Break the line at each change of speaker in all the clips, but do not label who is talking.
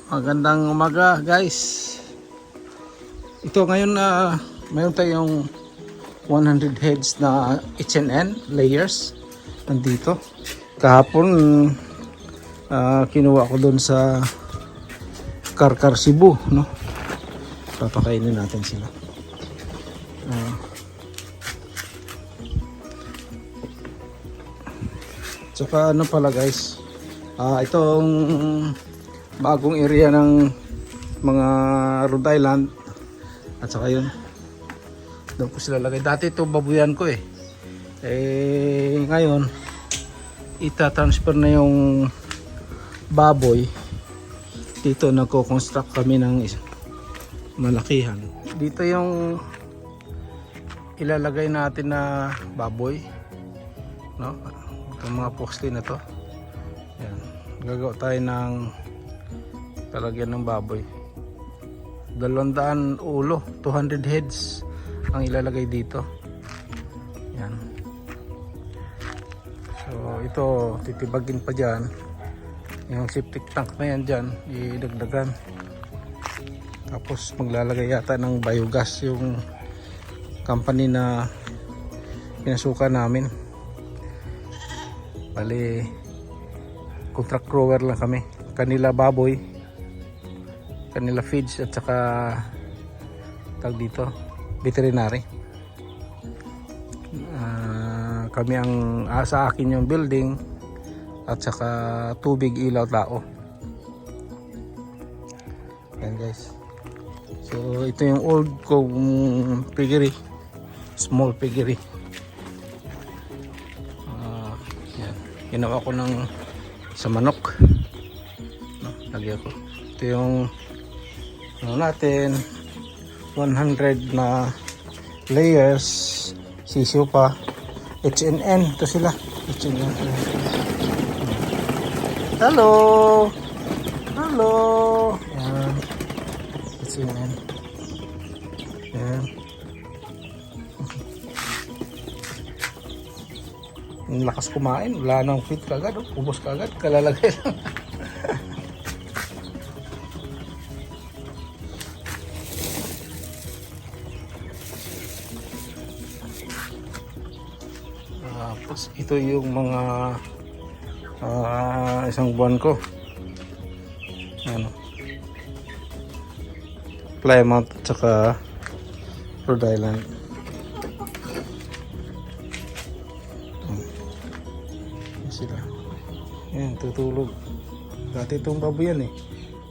Magandang umaga guys. Ito ngayon na mayroon tayong 100 heads na H&N layers nandito. Kahapon kinuha ko doon sa Karkar Cebu, no? Papakainin natin sila. Tsaka ano pala guys, itong bagong area ng mga Rhode Island at saka yun doon ko sila lagay. Dati ito babuyan ko ngayon ita-transfer na yung baboy dito. Nagko-construct kami ng malakihan dito. Yung ilalagay natin na baboy, no? Itong mga poste na to, yan, gagawa tayo ng talagyan ng baboy. 200 ulo, 200 heads ang ilalagay dito. Yan. So ito titibagin pa dyan. Yung septic tank na yan dyan idagdagan. Tapos maglalagay yata ng biogas yung company na pinasukan namin. Bali contract grower lang kami. Kanila baboy, kanila feeds, at saka tag dito veterinary. Kami ang sa akin yung building at saka tubig, ilaw, tao. Yan guys. So ito yung old kong piggery, small piggery. Yan. Ginawa ko ng sa manok. Lagyan ko. Ito yung natin 100 na layers, sisiyo pa, H&N. Ito sila, H&N. Hello, hello. Yan, H&N. Yan. Ang lakas kumain, wala nang feed kagad, ubos kagad, kalalagay lang. Tapos ito yung mga isang buwan ko, ano, Plymouth at saka Rhode Island. Sila. Yan, tutulog. Dati itong baboy yan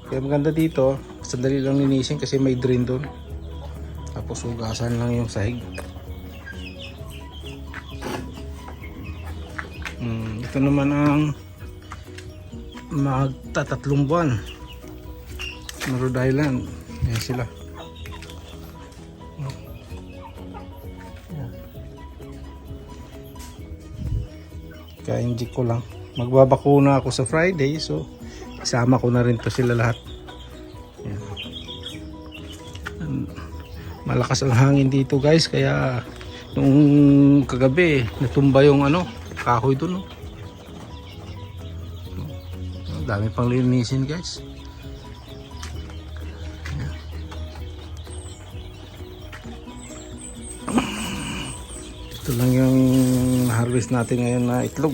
Kaya maganda dito, sandali lang linisin kasi may drain doon. Tapos hugasan lang yung sahig. Ito naman ang magtatatlong buwan ng Rhode Island. Yan sila. Ka-inject ko lang. Magbabakuna ako sa Friday, so isama ko na rin to sila lahat. Yan. Malakas ang hangin dito guys, kaya nung kagabi natumba yung kahoy dun. Dami pang linisin guys. Ito lang yung harvest natin ngayon na itlog.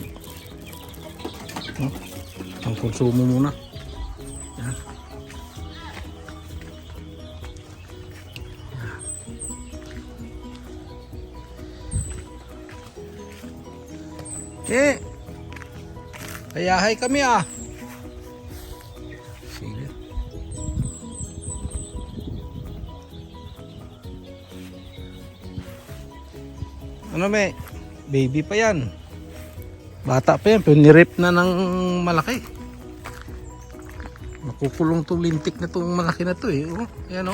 Ang konsumo muna. Yan. Ayahay kami Sige. Ano baby pa yan, bata pa yan, pero nirip na ng malaki. Makukulong to, lintik na tong malaki na to Ayan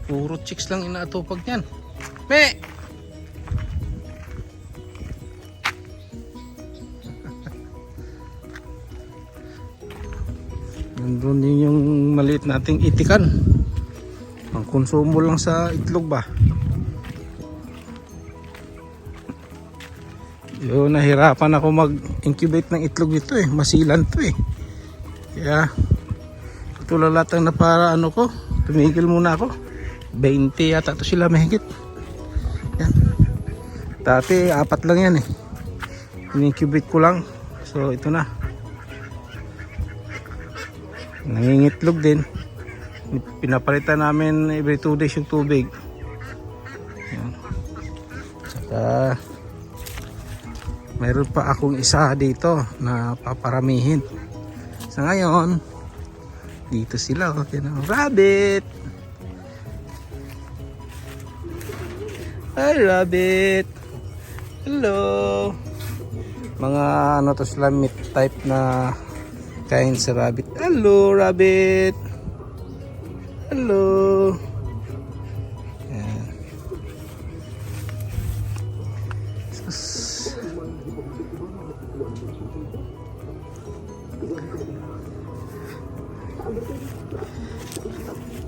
puro chicks lang inaatupag yan. Nandun din yung maliit nating itikan. Ang konsumo lang sa itlog ba. Yun, nahirapan ako mag-incubate ng itlog dito Masilan to Kaya ito lang lahat ang napara ano ko. Tumigil muna ako. 20 yata ito sila mahigit. Yan. Dati 4 lang yan eh. Ini-incubate ko lang. So ito na. Nangingitlog din. Pinapalitan namin every 2 days yung tubig. Yan. Saka mayroon pa akong isa dito na paparamihin. Sa ngayon, dito sila. Okay na. Rabbit! Hi, rabbit! Hello! Mga ano to sila, meat type na kain sa rabbit. Hello, rabbit! Hello! Ayan.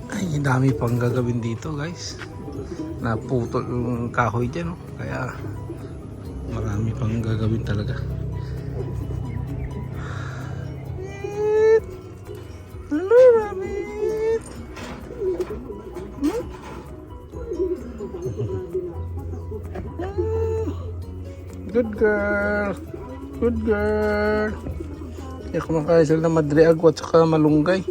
Ay, dami pang gagawin dito guys. Naputol yung kahoy dyan, no? Kaya marami pang gagawin talaga. Hello, rabbit! Good girl! Good girl! Kaya kumakain sila ng madriago at saka malunggay.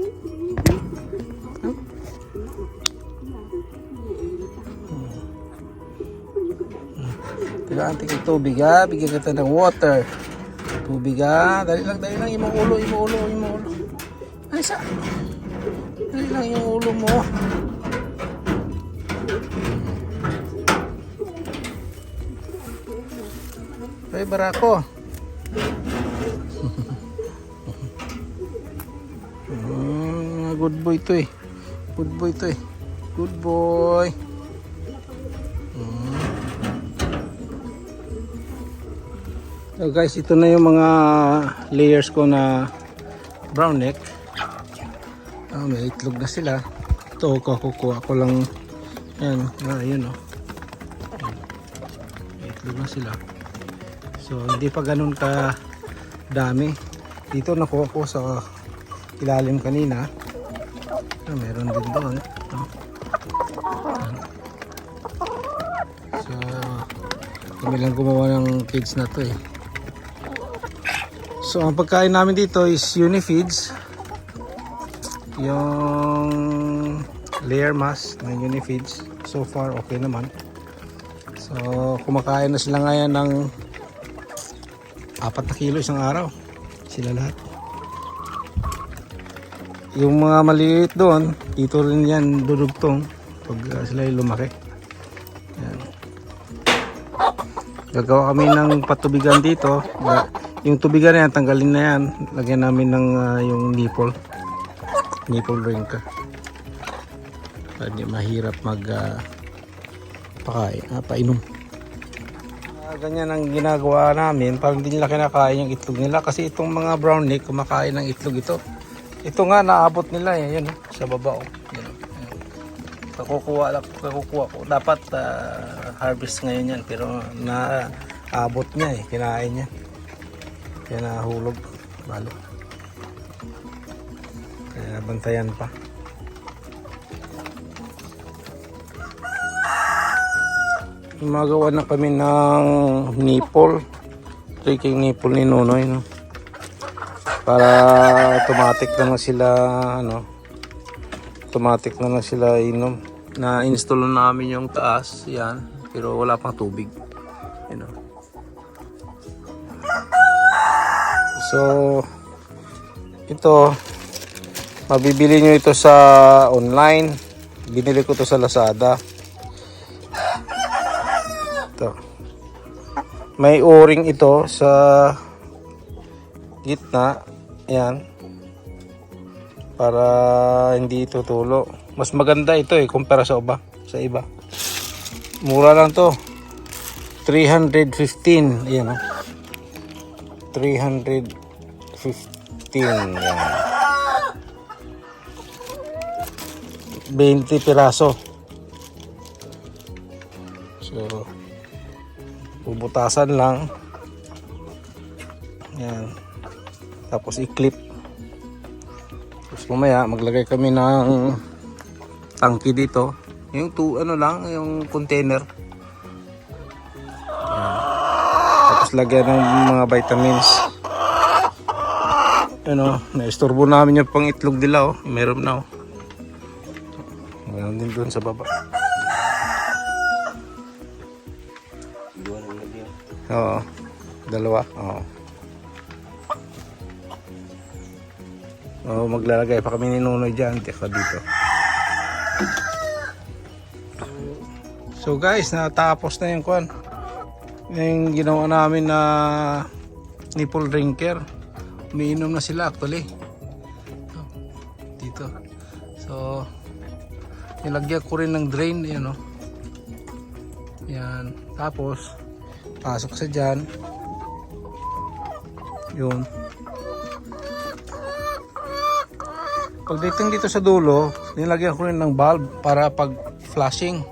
Antik yung tubig ha, bigyan kita ng water. Tubig ha, dali lang, yung ulo. Ay sa, dali lang yung ulo mo. Ay barako. Good boy to eh. Good boy to eh. Good boy. So guys, ito na yung mga layers ko na brown neck. May itlog na sila. Ito kukuha ko lang. Yan, yun oh. May itlog na sila. So hindi pa ganun ka dami. Dito nakuha ko sa ilalim kanina. Meron din doon. So kami lang gumawa ng cage na to eh. So ang pagkain namin dito is Unifeeds. Yung layer mass ng Unifeeds. So far okay naman. So kumakain na sila ngayon ng 4 na kilo isang araw. Sila lahat. Yung mga maliit doon, dito rin yan dudugtong pag sila lumaki. Yan. Gagawa kami ng patubigan dito. Yung tubigan na yan, tanggalin na yan. Lagyan namin ng yung nipple drinker. Para hindi mahirap mag painom. Ganyan ang ginagawa namin para hindi nila kinakain yung itlog nila. Kasi itong mga brown neck, kumakain ng itlog ito. Ito nga naabot nila eh. Yan, sa baba. Yan. Kakukuha ko. Dapat harvest ngayon yan. Pero naabot niya eh. Kinain niya. Kaya nahulog. Balo. Kaya bantayan pa. Magawa na kami ng nipple. Taking nipple ni Nonoy. No? Para automatic na sila automatic na sila inom. Na-install na namin yung taas. Yan. Pero wala pang tubig. You know. So ito mabibili nyo ito sa online. Binili ko to sa Lazada. Ito. May o-ring ito sa gitna. Ayan. Para hindi tutulo. Mas maganda ito eh kumpara sa iba. Mura lang to. 315. Ayan oh. 315 yan. 20 piraso. So bubutasan lang yan, tapos i-clip mamaya maglagay kami ng tangki dito. Yung yung container. Yan. Tapos lagyan ng mga vitamins. Na-istorbo namin yung pang itlog nila, oh. Meron na, oh. Meron din doon sa baba. Oo. Dalawa. Oo. Maglalagay pa kami ni Nunoy dyan. Teka dito. So guys, natapos na yung kwan. Yung ginawa namin na nipple drinker. Umiinom na sila actually. Dito. So, nilagyan ko rin ng drain. Yan, oh. Yan. Tapos, pasok sa dyan. Yun. Pagdating dito sa dulo, nilagyan ko rin ng bulb para pag flashing.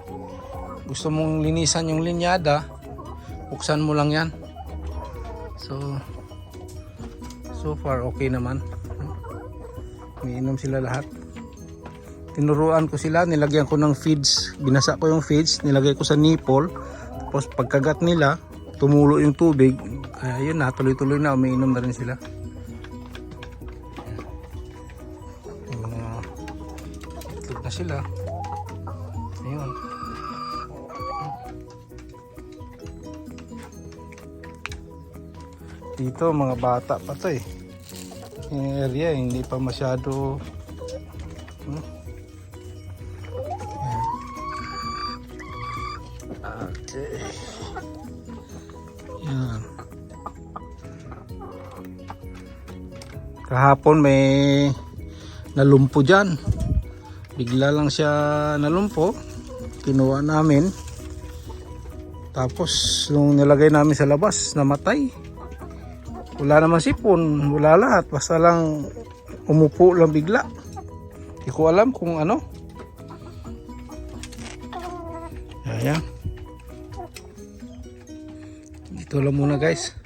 Gusto mong linisan yung linyada, buksan mo lang yan. So far okay naman. Umiinom sila lahat. Tinuruan ko sila, nilagyan ko ng feeds. Binasa ko yung feeds, nilagay ko sa nipple. Tapos pagkagat nila, tumulo yung tubig. Kaya yun na, tuloy-tuloy na, umiinom na rin sila. Itlog na sila. Ayun. Dito mga bata pa to eh. Yung area hindi pa masyado Okay. Yan. Kahapon may nalumpo dyan. Bigla lang siya nalumpo. Kinuha namin. Tapos nung nilagay namin sa labas, namatay. Wala naman sipon, wala lahat. Basta lang umupo lang bigla. Hindi ko alam kung ano. Ayan. Dito lang muna guys.